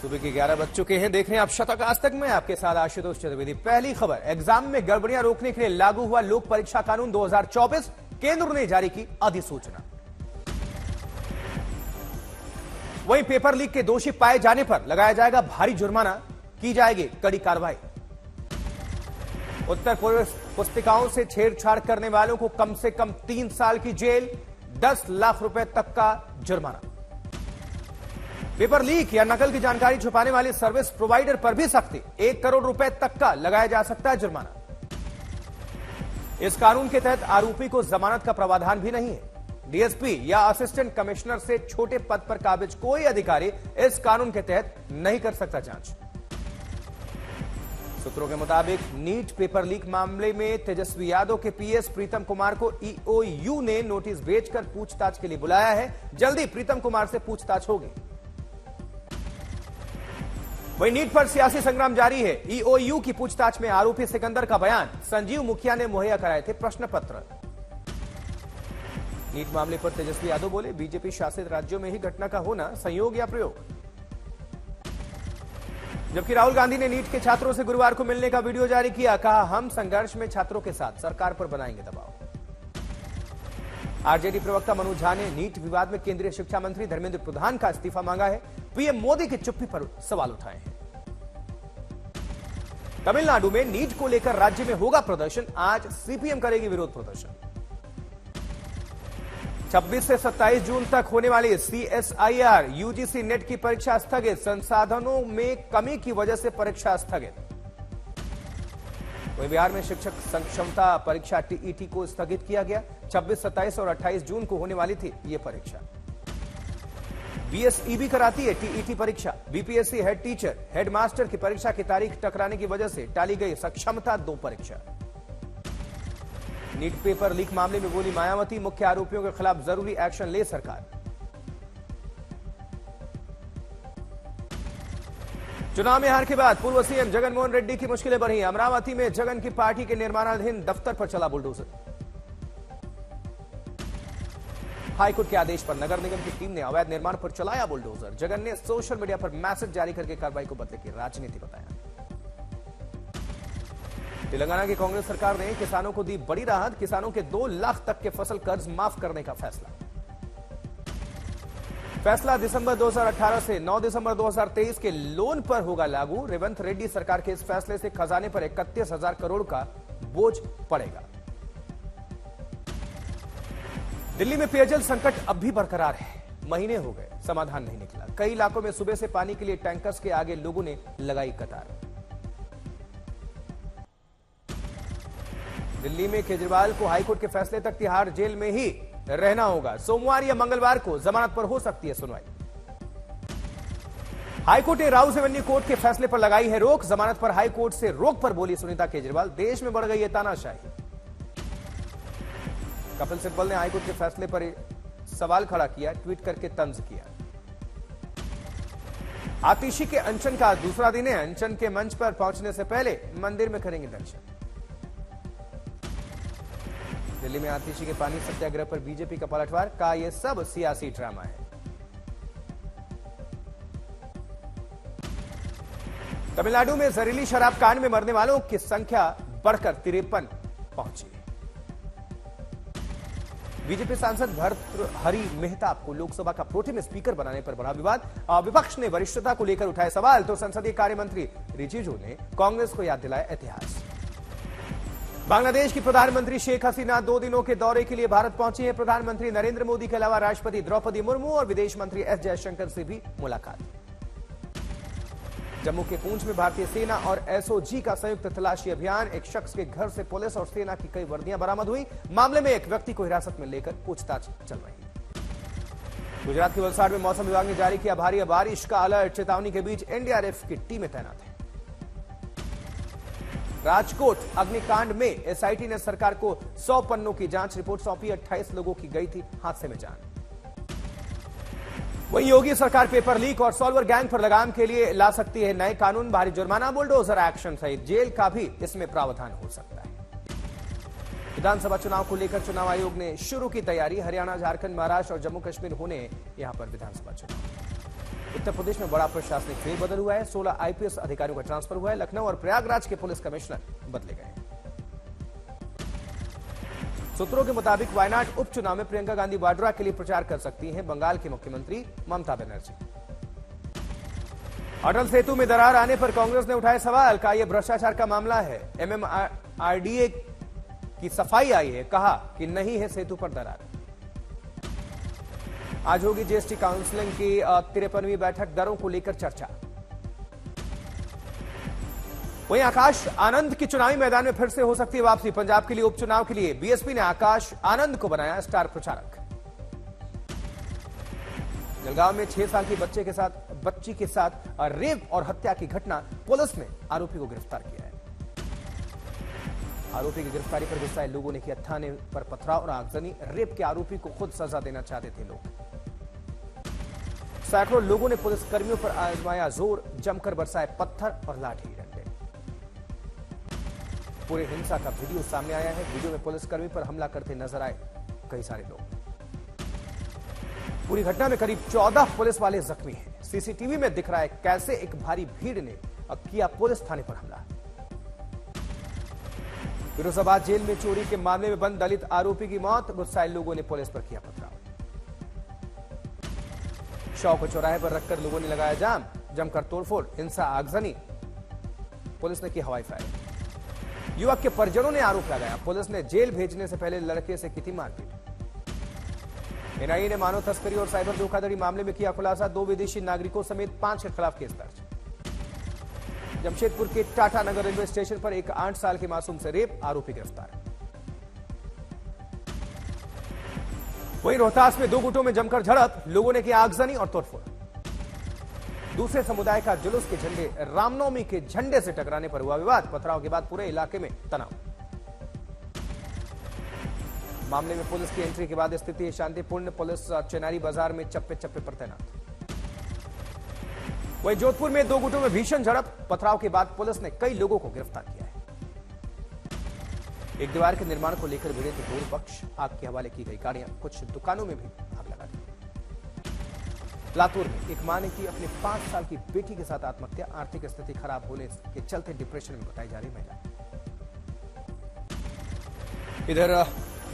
सुबह के 11 बज चुके हैं। देख रहे हैं आप शतक आज तक में, आपके साथ आशुतोष चतुर्वेदी। पहली खबर, एग्जाम में गड़बड़ियां रोकने के लिए लागू हुआ लोक परीक्षा कानून 2024, केंद्र ने जारी की अधिसूचना। वहीं पेपर लीक के दोषी पाए जाने पर लगाया जाएगा भारी जुर्माना, की जाएगी कड़ी कार्रवाई। उत्तर पूर्व पुस्तिकाओं से छेड़छाड़ करने वालों को कम से कम 3 साल की जेल, 10 लाख रुपए तक का जुर्माना। पेपर लीक या नकल की जानकारी छुपाने वाले सर्विस प्रोवाइडर पर भी सख्ती, 1 करोड़ रुपए तक का लगाया जा सकता है जुर्माना। इस कानून के तहत आरोपी को जमानत का प्रावधान भी नहीं है। डीएसपी या असिस्टेंट कमिश्नर से छोटे पद पर काबिज कोई अधिकारी इस कानून के तहत नहीं कर सकता जांच। सूत्रों के मुताबिक नीट पेपर लीक मामले में तेजस्वी यादव के पीएस प्रीतम कुमार को ईओयू ने नोटिस भेजकर पूछताछ के लिए बुलाया है। जल्दी प्रीतम कुमार से पूछताछ होगी। वहीं नीट पर सियासी संग्राम जारी है। ईओयू की पूछताछ में आरोपी सिकंदर का बयान, संजीव मुखिया ने मुहैया कराए थे प्रश्न पत्र। नीट मामले पर तेजस्वी यादव बोले, बीजेपी शासित राज्यों में ही घटना का होना संयोग या प्रयोग। जबकि राहुल गांधी ने नीट के छात्रों से गुरुवार को मिलने का वीडियो जारी किया, कहा हम संघर्ष में छात्रों के साथ, सरकार पर बनाएंगे दबाव। आरजेडी प्रवक्ता मनोज झा ने नीट विवाद में केंद्रीय शिक्षा मंत्री धर्मेंद्र प्रधान का इस्तीफा मांगा है। पीएम मोदी की चुप्पी पर सवाल उठाए हैं। तमिलनाडु में नीट को लेकर राज्य में होगा प्रदर्शन, आज सीपीएम करेगी विरोध प्रदर्शन। 26 से 27 जून तक होने वाली सीएसआईआर यूजीसी नेट की परीक्षा स्थगित, संसाधनों में कमी की वजह से परीक्षा स्थगित। वहीं बिहार में शिक्षक सक्षमता परीक्षा टीईटी को स्थगित किया गया। 26, 27 और 28 जून को होने वाली थी यह परीक्षा। बीएसईबी कराती है टीईटी परीक्षा। बीपीएससी हेड टीचर, हेडमास्टर की परीक्षा की तारीख टकराने की वजह से टाली गई सक्षमता 2 परीक्षा। नीट पेपर लीक मामले में बोली मायावती, मुख्य आरोपियों के खिलाफ जरूरी एक्शन ले सरकार। चुनाव में हार के बाद पूर्व सीएम जगनमोहन रेड्डी की मुश्किलें बढ़ी। अमरावती में जगन की पार्टी के निर्माणाधीन दफ्तर पर चला बुलडोजर। हाईकोर्ट के आदेश पर नगर निगम की टीम ने अवैध निर्माण पर चलाया बुलडोजर। जगन ने सोशल मीडिया पर मैसेज जारी करके कार्रवाई को बदले की राजनीति बताया। तेलंगाना की कांग्रेस सरकार ने किसानों को दी बड़ी राहत, किसानों के 2 लाख तक के फसल कर्ज माफ करने का फैसला दिसंबर 2018 से 9 दिसंबर 2023 के लोन पर होगा लागू। रेवंत रेड्डी सरकार के इस फैसले से खजाने पर 31,000 करोड़ का बोझ पड़ेगा। दिल्ली में पेयजल संकट अब भी बरकरार है। महीने हो गए, समाधान नहीं निकला। कई इलाकों में सुबह से पानी के लिए टैंकर्स के आगे लोगों ने लगाई कतार। दिल्ली में केजरीवाल को हाईकोर्ट के फैसले तक तिहाड़ जेल में ही रहना होगा। सोमवार या मंगलवार को जमानत पर हो सकती है सुनवाई। हाईकोर्ट ने राउस एवेन्यू कोर्ट के फैसले पर लगाई है रोक। जमानत पर हाईकोर्ट से रोक पर बोली सुनीता केजरीवाल, देश में बढ़ गई है तानाशाही। कपिल सिब्बल ने हाईकोर्ट के फैसले पर सवाल खड़ा किया, ट्वीट करके तंज किया। आतिशी के अनशन का दूसरा दिन है। अनशन के मंच पर पहुंचने से पहले मंदिर में करेंगे दर्शन। दिल्ली में आतिशी के पानी सत्याग्रह पर बीजेपी का पलटवार, का यह सब सियासी ड्रामा है। तमिलनाडु में जहरीली शराब कांड में मरने वालों की संख्या बढ़कर 53 पहुंची। बीजेपी सांसद भर्तृहरि मेहताब को लोकसभा का प्रोटेम स्पीकर बनाने पर बढ़ा विवाद। विपक्ष ने वरिष्ठता को लेकर उठाए सवाल, तो संसदीय कार्य मंत्री रिजिजू ने कांग्रेस को याद दिलाया इतिहास। बांग्लादेश की प्रधानमंत्री शेख हसीना 2 दिनों के दौरे के लिए भारत पहुंची है। प्रधानमंत्री नरेंद्र मोदी के अलावा राष्ट्रपति द्रौपदी मुर्मू और विदेश मंत्री एस जयशंकर से भी मुलाकात। जम्मू के पूंछ में भारतीय सेना और एसओजी का संयुक्त तलाशी अभियान। एक शख्स के घर से पुलिस और सेना की कई वर्दियां बरामद हुई। मामले में एक व्यक्ति को हिरासत में लेकर पूछताछ चल रही। गुजरात के वलसाड में मौसम विभाग ने जारी किया भारी बारिश का अलर्ट। चेतावनी के बीच एनडीआरएफ की टीमें तैनात है। राजकोट अग्निकांड में एसआईटी ने सरकार को 100 पन्नों की जांच रिपोर्ट सौंपी। 28 लोगों की गई थी हादसे में जान। वहीं योगी सरकार पेपर लीक और सॉल्वर गैंग पर लगाम के लिए ला सकती है नए कानून। भारी जुर्माना, बुलडोजर एक्शन सहित जेल का भी इसमें प्रावधान हो सकता है। विधानसभा चुनाव को लेकर चुनाव आयोग ने शुरू की तैयारी। हरियाणा, झारखंड, महाराष्ट्र और जम्मू कश्मीर होने यहां पर विधानसभा चुनाव। उत्तर प्रदेश में बड़ा प्रशासनिक फेरबदल हुआ है। 16 आईपीएस अधिकारियों का ट्रांसफर हुआ है। लखनऊ और प्रयागराज के पुलिस कमिश्नर बदले गए। सूत्रों के मुताबिक वायनाड उपचुनाव में प्रियंका गांधी वाड्रा के लिए प्रचार कर सकती हैं बंगाल की मुख्यमंत्री ममता बनर्जी। अटल सेतु में दरार आने पर कांग्रेस ने उठाए सवाल, कहा यह भ्रष्टाचार का मामला है। एमएमआरडीए की सफाई आई है, कहा कि नहीं है सेतु पर दरार। आज होगी जीएसटी काउंसिलिंग की 53वीं बैठक, दरों को लेकर चर्चा। वहीं आकाश आनंद की चुनावी मैदान में फिर से हो सकती है वापसी। पंजाब के लिए उपचुनाव के लिए बीएसपी ने आकाश आनंद को बनाया स्टार प्रचारक। जलगांव में 6 साल की बच्ची के साथ रेप और हत्या की घटना, पुलिस ने आरोपी को गिरफ्तार किया है। आरोपी की गिरफ्तारी पर गुस्साए लोगों ने किया थाने पर पथराव और आगजनी। रेप के आरोपी को खुद सजा देना चाहते थे लोग। सैकड़ों लोगों ने पुलिस कर्मियों पर आजमाया जोर, जमकर बरसाए पत्थर और लाठी डंडे। पूरे हिंसा का वीडियो सामने आया है। वीडियो में पुलिसकर्मी पर हमला करते नजर आए कई सारे लोग। पूरी घटना में करीब 14 पुलिस वाले जख्मी हैं। सीसीटीवी में दिख रहा है कैसे एक भारी भीड़ ने किया पुलिस थाने पर हमला। फिरोजाबाद जेल में चोरी के मामले में बंद दलित आरोपी की मौत, गुस्साए लोगों ने पुलिस पर किया पथराव। शव को चौराहे पर रखकर लोगों ने लगाया जाम, जमकर तोड़फोड़, हिंसा, आगजनी। पुलिस ने की हवाई फायरिंग। युवक के परिजनों ने आरोप लगाया पुलिस ने जेल भेजने से पहले लड़के से की थी मारपीट। एनआईए ने मानव तस्करी और साइबर धोखाधड़ी मामले में किया खुलासा। 2 विदेशी नागरिकों समेत 5 के खिलाफ केस दर्ज। जमशेदपुर के टाटा नगर रेलवे स्टेशन पर एक 8 साल के मासूम से रेप, आरोपी गिरफ्तार। वहीं रोहतास में 2 गुटों में जमकर झड़प, लोगों ने किया आगजनी और तोड़फोड़। दूसरे समुदाय का जुलूस के झंडे रामनवमी के झंडे से टकराने पर हुआ विवाद। पथराव के बाद पूरे इलाके में तनाव। मामले में पुलिस की एंट्री के बाद स्थिति शांतिपूर्ण। पुलिस चेनारी बाजार में चप्पे चप्पे पर तैनात। वहीं जोधपुर में 2 गुटों में भीषण झड़प, पथराव के बाद पुलिस ने कई लोगों को गिरफ्तार किया है। एक दीवार के निर्माण को लेकर भिड़े थे 2 पक्ष। आग के हवाले की गई गाड़ियां, कुछ दुकानों में भी आग लगा दी। लातूर में एक मां ने की अपने 5 साल की बेटी के साथ आत्महत्या। आर्थिक स्थिति खराब होने के चलते डिप्रेशन में बताई जा रही महिला। इधर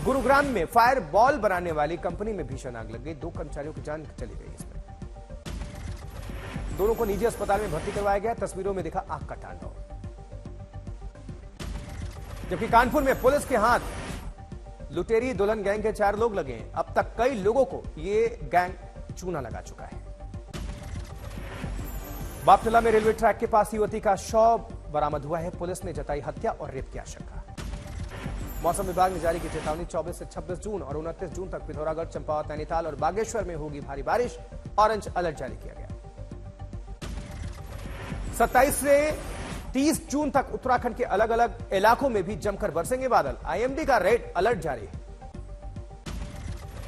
गुरुग्राम में फायर बॉल बनाने वाली कंपनी में भीषण आग लग गई। 2 कर्मचारियों की जान चली गई। इसमें दोनों को निजी अस्पताल में भर्ती करवाया गया। तस्वीरों में दिखा आग का तांडव। जबकि कानपुर में पुलिस के हाथ लुटेरी दुल्हन गैंग के 4 लोग लगे हैं। अब तक कई लोगों को ये गैंग चूना लगा चुका है। बापटला में रेलवे ट्रैक के पास युवती का शव बरामद हुआ है। पुलिस ने जताई हत्या और रेप की आशंका। मौसम विभाग ने जारी की चेतावनी। 24 से 26 जून और 29 जून तक पिथौरागढ़, चंपावत, नैनीताल और बागेश्वर में होगी भारी बारिश। ऑरेंज अलर्ट जारी किया गया। 27 से 30 जून तक उत्तराखंड के अलग अलग इलाकों में भी जमकर बरसेंगे बादल। आईएमडी का रेड अलर्ट जारी है।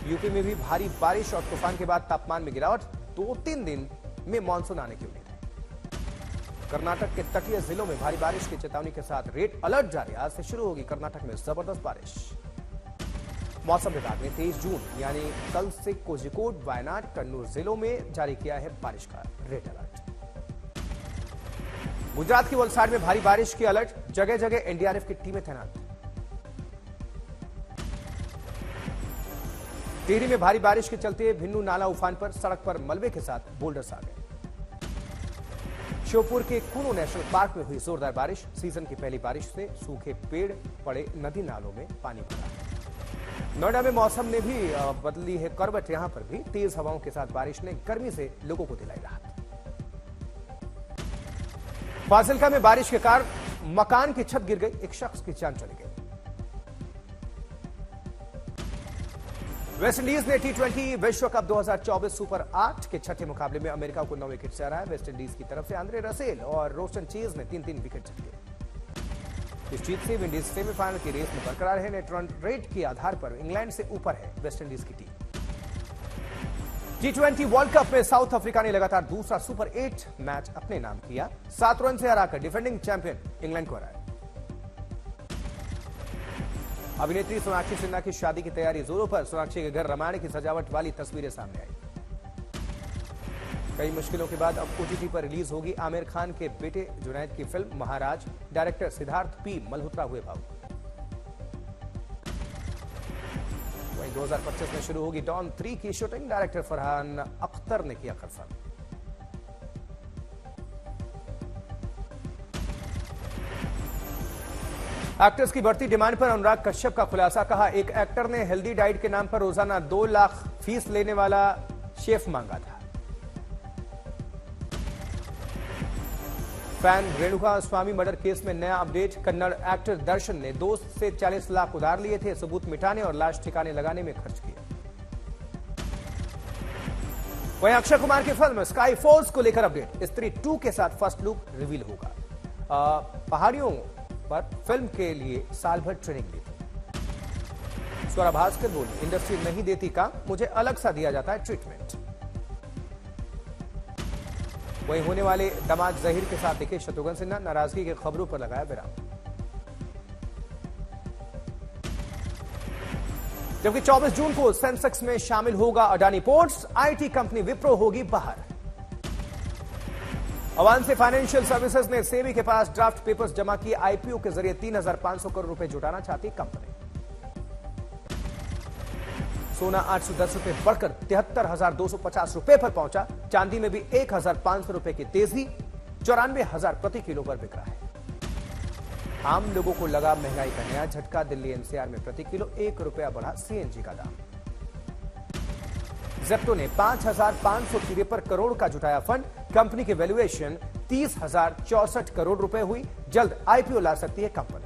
यूपी में भी भारी बारिश और तूफान के बाद तापमान में गिरावट। 2-3 दिन में मानसून आने की उम्मीद है। कर्नाटक के तटीय जिलों में भारी बारिश की चेतावनी के साथ रेड अलर्ट जारी। आज से शुरू होगी कर्नाटक में जबरदस्त बारिश। मौसम विभाग ने 23 जून यानी कल से कोझिकोड, वायनाड, कन्नूर जिलों में जारी किया है बारिश का रेड अलर्ट। गुजरात की वलसाड में भारी बारिश की अलर्ट। जगह जगह एनडीआरएफ की टीमें तैनात। टिहरी में भारी बारिश के चलते भिन्नू नाला उफान पर, सड़क पर मलबे के साथ बोल्डर्स आ गए। श्योपुर के कुनो नेशनल पार्क में हुई जोरदार बारिश। सीजन की पहली बारिश से सूखे पेड़ पड़े, नदी नालों में पानी भरा। नोएडा में मौसम ने भी बदली है करवट। यहां पर भी तेज हवाओं के साथ बारिश ने गर्मी से लोगों को दिलाई राहत। फाजिल्का में बारिश के कारण मकान की छत गिर गई, एक शख्स की जान चली गई। वेस्टइंडीज ने टी20 विश्व कप 2024 सुपर 8 के छठे मुकाबले में अमेरिका को 9 विकेट से हराया। वेस्टइंडीज की तरफ से आंद्रे रसेल और रोशन चेज ने 3-3 विकेट झटके। इस जीत से विंडीज सेमीफाइनल की रेस में बरकरार है। नेट रन रेट के आधार पर इंग्लैंड से ऊपर है वेस्टइंडीज की टीम। टी20 वर्ल्ड कप में साउथ अफ्रीका ने लगातार दूसरा सुपर 8 मैच अपने नाम किया। 7 रन से हराकर डिफेंडिंग चैंपियन इंग्लैंड को हराया। अभिनेत्री सोनाक्षी सिन्हा की शादी की तैयारी जोरों पर। सोनाक्षी के घर रामायण की सजावट वाली तस्वीरें सामने आई। कई मुश्किलों के बाद अब OTT पर रिलीज होगी आमिर खान के बेटे जुनैद की फिल्म महाराज। डायरेक्टर सिद्धार्थ पी मल्होत्रा हुए भावुक। वहीं 2025 में शुरू होगी डॉन 3 की शूटिंग। डायरेक्टर फरहान अख्तर ने किया कंफर्म। एक्टर्स की बढ़ती डिमांड पर अनुराग कश्यप का खुलासा। कहा, एक एक्टर ने हेल्दी डाइट के नाम पर रोजाना 2 लाख फीस लेने वाला शेफ मांगा था। फैन रेणुका स्वामी मर्डर केस में नया अपडेट। कन्नड़ एक्टर दर्शन ने दोस्त से 40 लाख उधार लिए थे, सबूत मिटाने और लाश ठिकाने लगाने में खर्च किया। वहीं अक्षय कुमार की फिल्म स्काई फोर्स को लेकर अपडेट। स्त्री 2 के साथ फर्स्ट लुक रिवील होगा। पहाड़ियों पर फिल्म के लिए साल भर ट्रेनिंग ली थी। स्वरा भास्कर बोली, इंडस्ट्री नहीं देती काम, मुझे अलग सा दिया जाता है ट्रीटमेंट। वहीं होने वाले दामाद जहीर के साथ दिखे शत्रुघ्न सिन्हा। नाराजगी की खबरों पर लगाया विराम। जबकि 24 जून को सेंसेक्स में शामिल होगा Adani ports. IT company Wipro होगी बाहर। अवांसी फाइनेंशियल सर्विसेज ने सेबी के पास ड्राफ्ट पेपर्स जमा किए। आईपीओ के जरिए 3,500 करोड़ रुपए जुटाना चाहती कंपनी। सोना 810 रुपए बढ़कर 73,250 रुपए पर पहुंचा। चांदी में भी 1,500 रुपए की तेजी, 94,000 प्रति किलो पर बिक रहा है। आम लोगों को लगा महंगाई का नया झटका। दिल्ली एनसीआर में प्रति किलो 1 रुपया बढ़ा सीएनजी का दाम। जेप्टो ने 5,553 करोड़ का जुटाया फंड। कंपनी की वैल्यूएशन 30,064 करोड़ रुपए हुई। जल्द आईपीओ ला सकती है कंपनी।